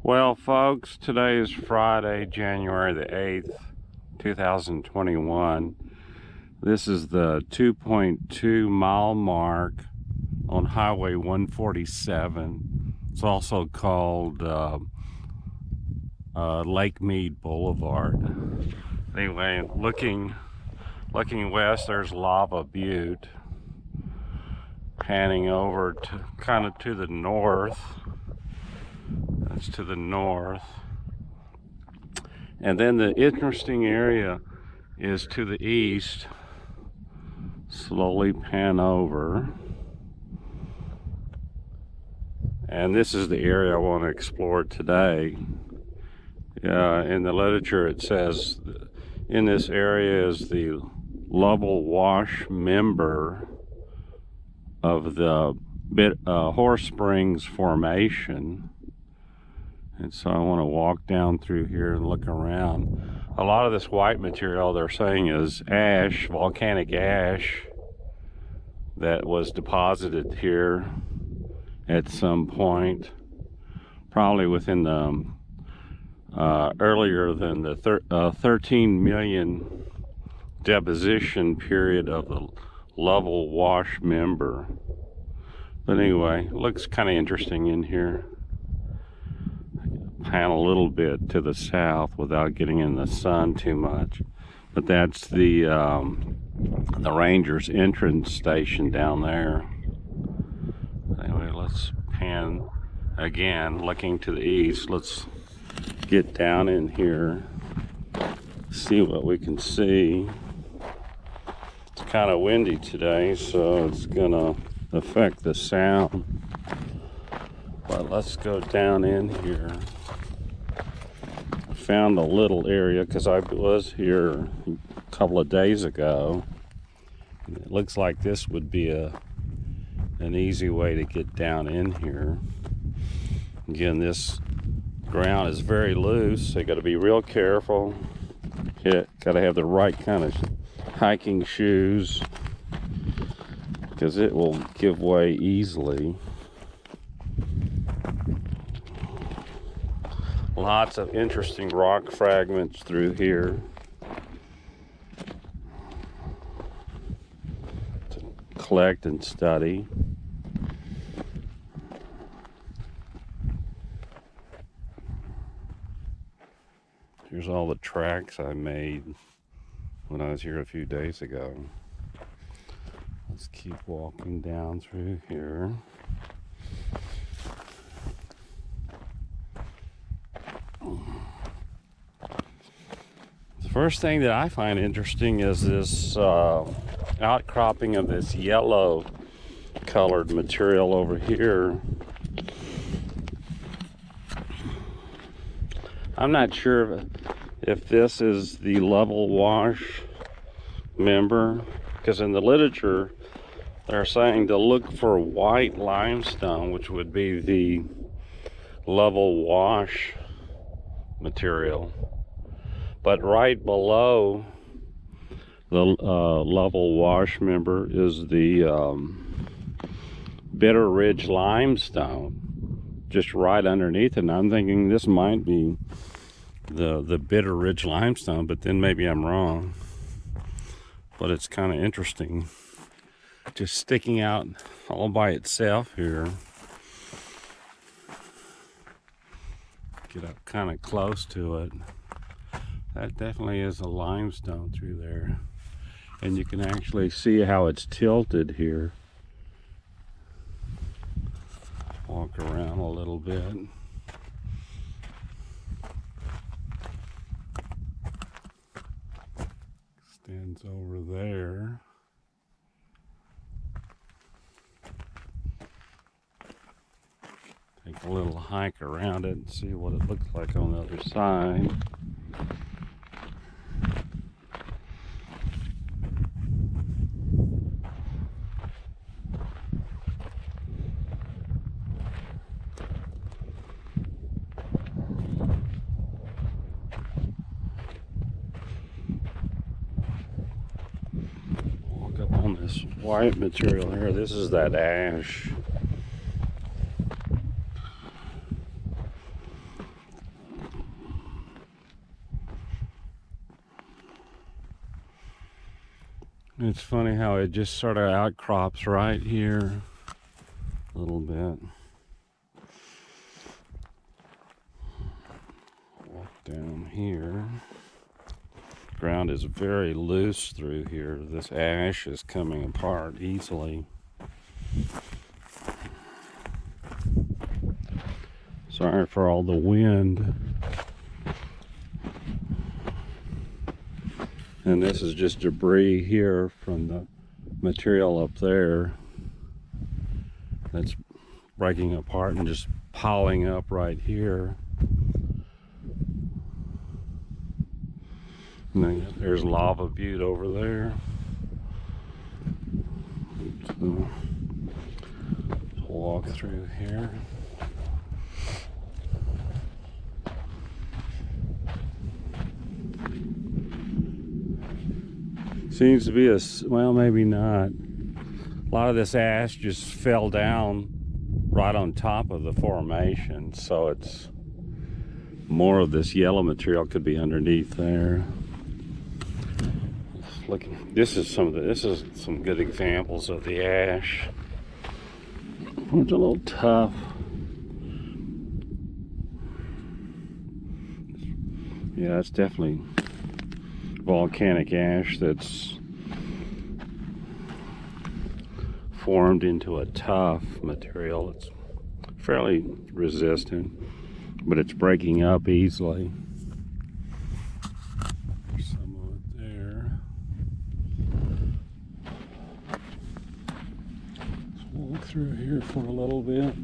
Well, folks, today is Friday, January the 8th, 2021. This is the 2.2 mile mark on Highway 147. It's also called Lake Mead Boulevard. Anyway, looking west, there's Lava Butte. Panning over to kind of to the north. That's to the north. And then the interesting area is to the east. Slowly pan over. And this is the area I want to explore today. In the literature it says in this area is the Lovell Wash member of the Horse Springs Formation. And so I want to walk down through here and look around. A lot of this white material they're saying is ash, volcanic ash, that was deposited here at some point, probably within the earlier than the 13 million deposition period of the Lovell Wash member. But anyway, it looks kind of interesting in here. Pan a little bit to the south without getting in the sun too much, but that's the Rangers entrance station down there. Anyway, let's pan again, looking to the east. Let's get down in here, see what we can see. It's kind of windy today, so it's gonna affect the sound, but let's go down in here. Found a little area because I was here a couple of days ago. It looks like this would be an easy way to get down in here. Again, this ground is very loose, so you got to be real careful. Got to have the right kind of hiking shoes because it will give way easily. Lots of interesting rock fragments through here to collect and study. Here's all the tracks I made when I was here a few days ago. Let's keep walking down through here. The first thing that I find interesting is this outcropping of this yellow colored material over here. I'm not sure if this is the Lovell Wash member, because in the literature they're saying to look for white limestone, which would be the Lovell Wash material. But right below the Lovell Wash member is the Bitter Ridge limestone, just right underneath it. And I'm thinking this might be the Bitter Ridge limestone, but then maybe I'm wrong. But it's kind of interesting, just sticking out all by itself here. Get up kind of close to it. That definitely is a limestone through there. And you can actually see how it's tilted here. Walk around a little bit. Extends over there. Take a little hike around it and see what it looks like on the other side. Walk up on this white material here. This is that ash. It's funny how it just sort of outcrops right here a little bit. Walk down here. Ground is very loose through here. This ash is coming apart easily. Sorry for all the wind. And this is just debris here from the material up there that's breaking apart and just piling up right here. And then there's Lava Butte over there. So, let's walk through here. Seems to be a, well, maybe not. A lot of this ash just fell down right on top of the formation, so it's more of this yellow material could be underneath there. Look, this is some good examples of the ash. It's a little tough. Yeah, it's definitely volcanic ash that's formed into a tough material. It's fairly resistant, but it's breaking up easily. There's some of it there. Let's walk through here for a little bit.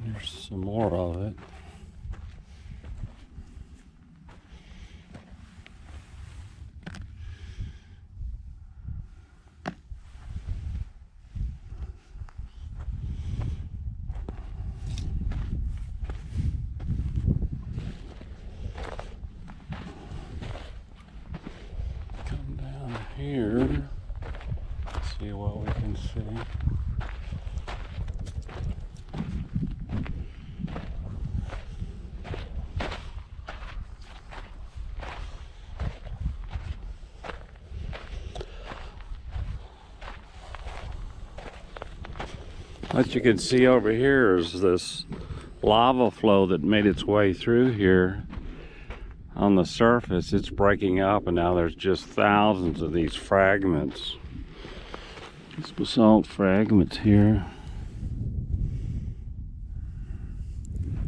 There's some more of it. Come down here, see what we can see. What you can see over here is this lava flow that made its way through here. On the surface, it's breaking up, and now there's just thousands of these fragments. These basalt fragments here.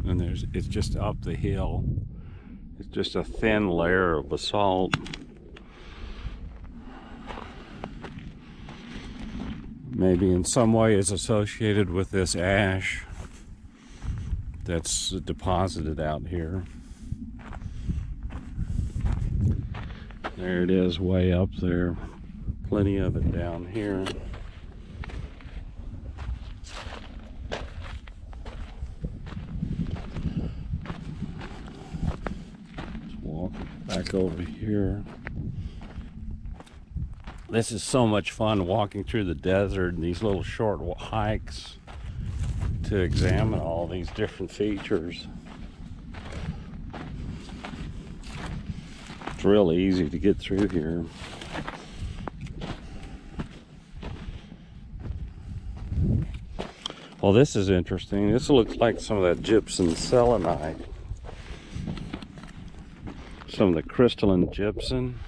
And it's just up the hill. It's just a thin layer of basalt. Maybe in some way is associated with this ash that's deposited out here. There it is, way up there. Plenty of it down here. Let's walk back over here. This is so much fun, walking through the desert and these little short hikes to examine all these different features. It's real easy to get through here. Well, this is interesting. This looks like some of that gypsum selenite. Some of the crystalline gypsum.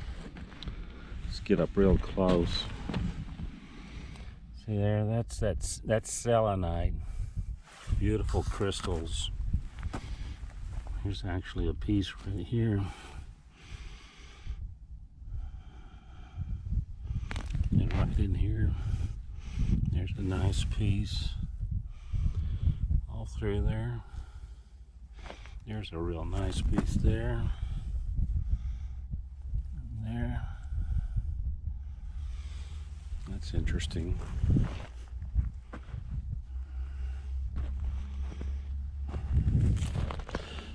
Get up real close. See there, that's selenite. Beautiful crystals. Here's actually a piece right here. And right in here, there's a nice piece. All through there. There's a real nice piece there. And there. That's interesting.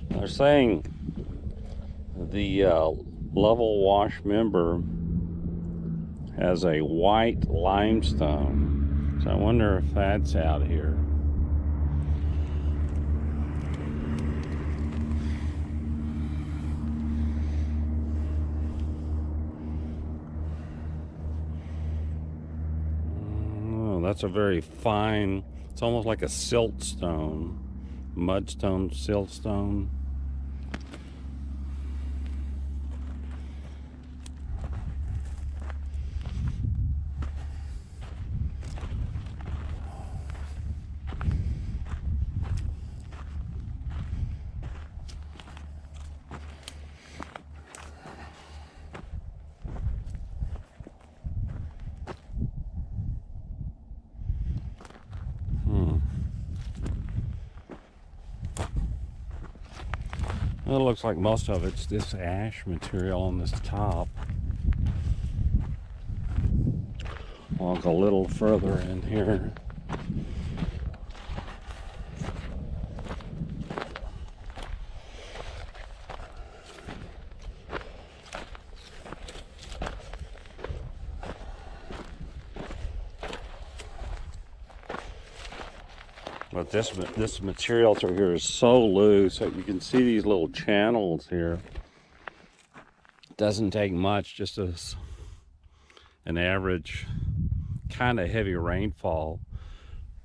They're saying the level wash member has a white limestone, so I wonder if that's out here. That's a very fine, it's almost like a siltstone, mudstone, siltstone. It looks like most of it's this ash material on this top. Walk a little further in here. But this material through here is so loose that you can see these little channels here. It doesn't take much, just an average kind of heavy rainfall.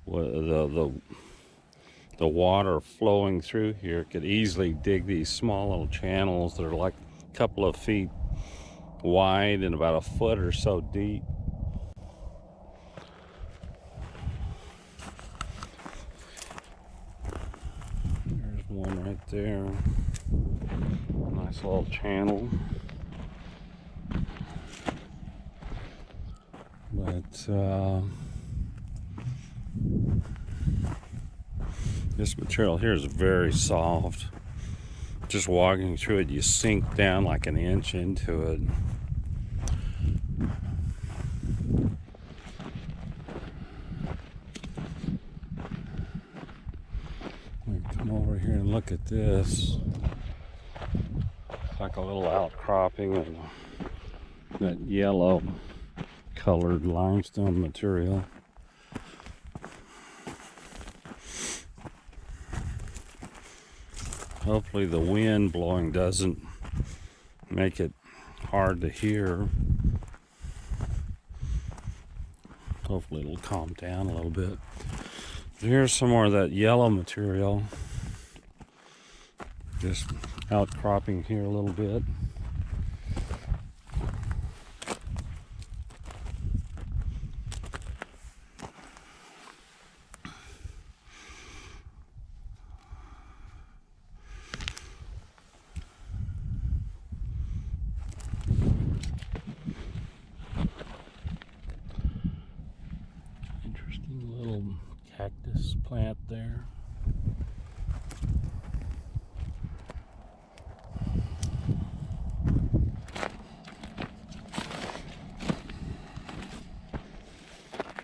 The water flowing through here could easily dig these small little channels that are like a couple of feet wide and about a foot or so deep. One right there, nice little channel. But this material here is very soft. Just walking through it, you sink down like an inch into it. Come over here and look at this. It's like a little outcropping of that yellow colored limestone material. Hopefully the wind blowing doesn't make it hard to hear. Hopefully it'll calm down a little bit. Here's some more of that yellow material, just outcropping here a little bit. Interesting little cactus plant there.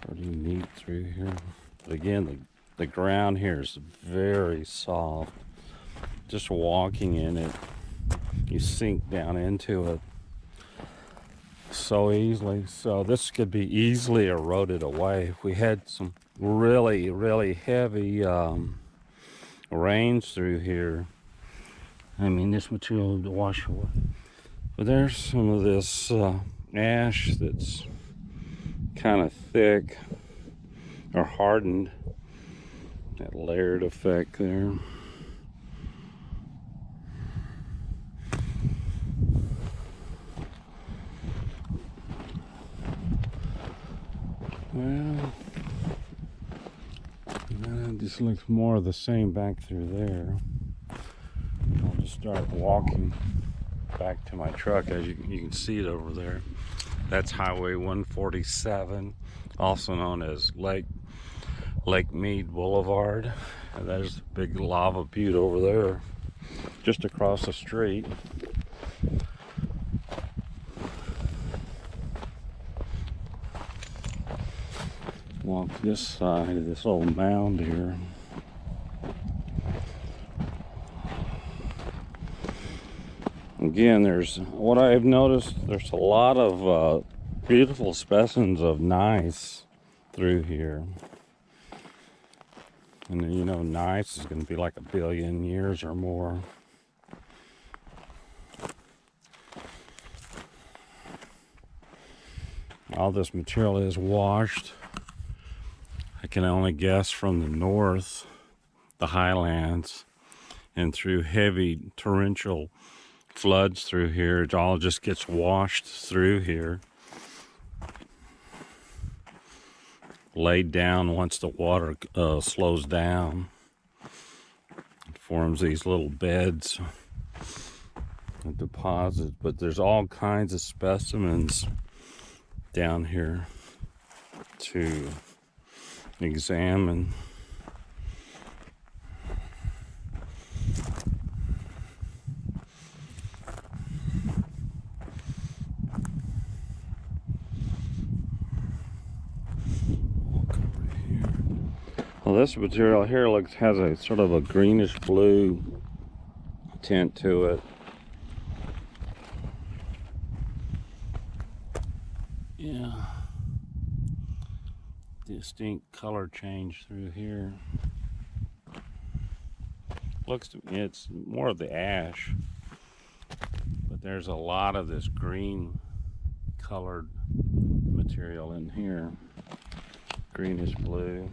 Pretty neat through here. But again, the ground here is very soft. Just walking in it, you sink down into it so easily. So this could be easily eroded away. If we had some really heavy rains through here, I mean, this material would wash away. But there's some of this ash that's kind of thick or hardened, that layered effect there. Well, it just looks more of the same back through there. I'll just start walking back to my truck. As you can see it over there. That's Highway 147, also known as Lake Mead Blvd. And there's a big lava butte over there, just across the street. Walk this side of this old mound here. Again, there's what I've noticed, there's a lot of beautiful specimens of gneiss through here. And you know, gneiss is going to be like 1 billion years or more. All this material is washed I can only guess from the north, the highlands, and through heavy torrential floods through here, it all just gets washed through here, laid down once the water slows down. It forms these little beds and deposits, but there's all kinds of specimens down here to examine. Well, this material here has a sort of a greenish blue tint to it. Yeah, distinct color change through here. Looks to me it's more of the ash, but there's a lot of this green colored material in here, greenish blue.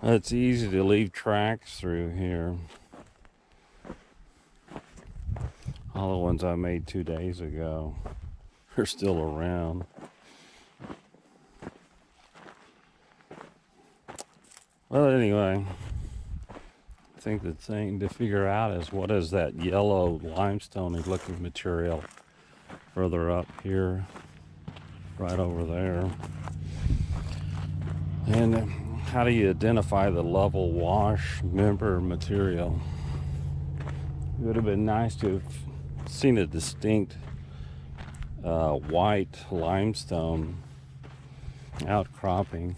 It's easy to leave tracks through here. All the ones I made 2 days ago are still around. Well, anyway, I think the thing to figure out is what is that yellow limestone looking material further up here, right over there. And how do you identify the level wash member material? It would have been nice to have seen a distinct white limestone outcropping,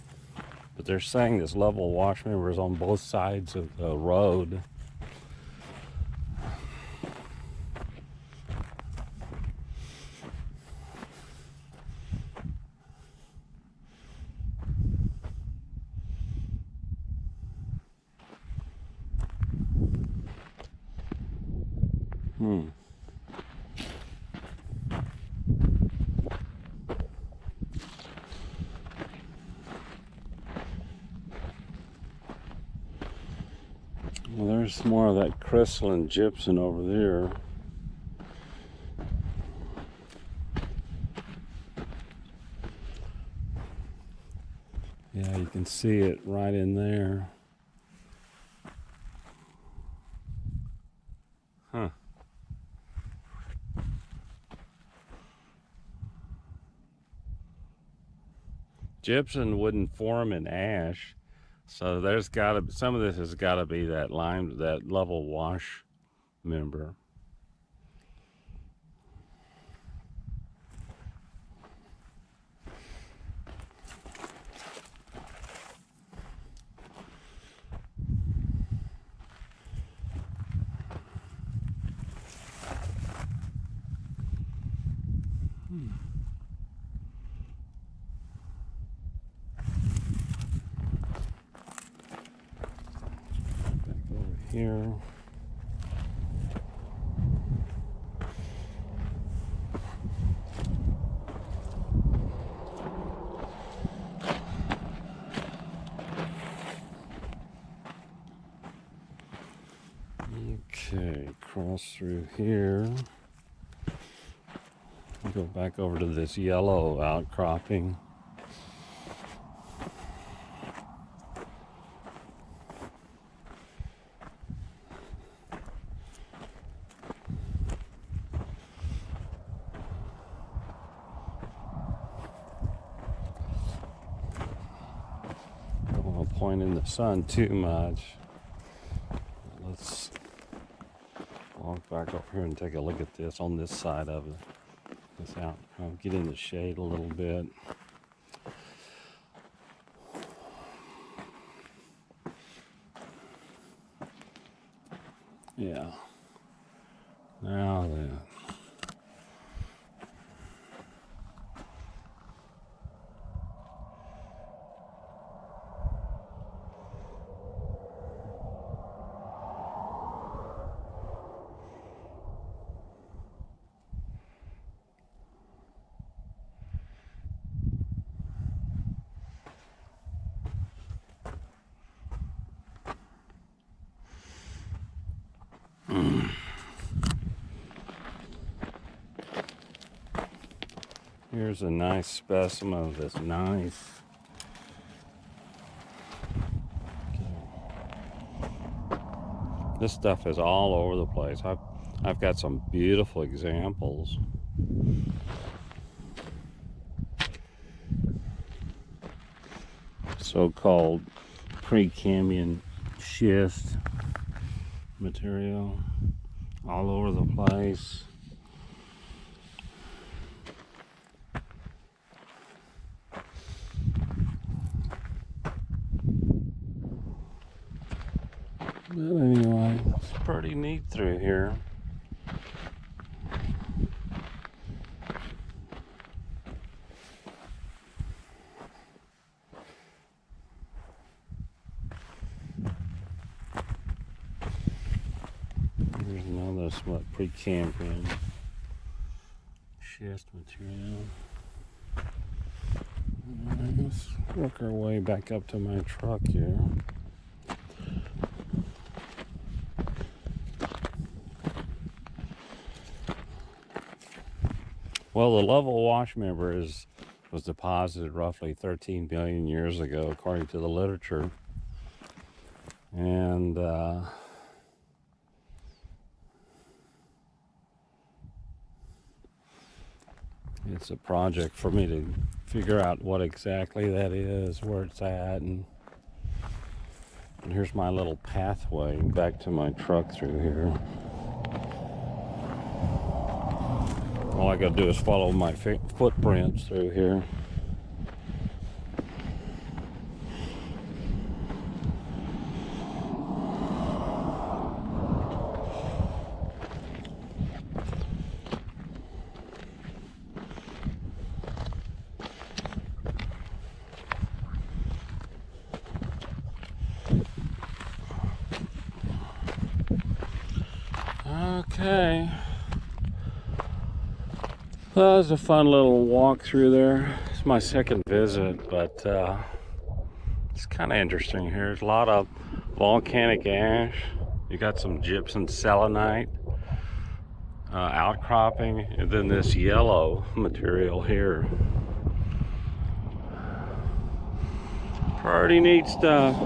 but they're saying this level wash member is on both sides of the road. Well, there's more of that crystalline gypsum over there. Yeah, you can see it right in there. Huh. Gypsum wouldn't form in ash, so there's got to be, some of this has got to be that level wash member. Here. Okay, cross through here. Go back over to this yellow outcropping. point in the sun too much. Let's walk back over here and take a look at this on this side of this out. I'll get in the shade a little bit. Yeah. Now then. Here's a nice specimen of this nice. This stuff is all over the place. I've got some beautiful examples. So-called Precambrian schist material all over the place. But anyway, it's pretty neat through here. Here's another Precambrian schist material. Let's work our way back up to my truck here. Well, the level wash member was deposited roughly 13 billion years ago, according to the literature. And it's a project for me to figure out what exactly that is, where it's at, and here's my little pathway back to my truck through here. All I gotta do is follow my footprints through here. Okay. Well, that was a fun little walk through there. It's my second visit, but it's kind of interesting here. There's a lot of volcanic ash. You got some gypsum selenite outcropping, and then this yellow material here. Pretty neat stuff.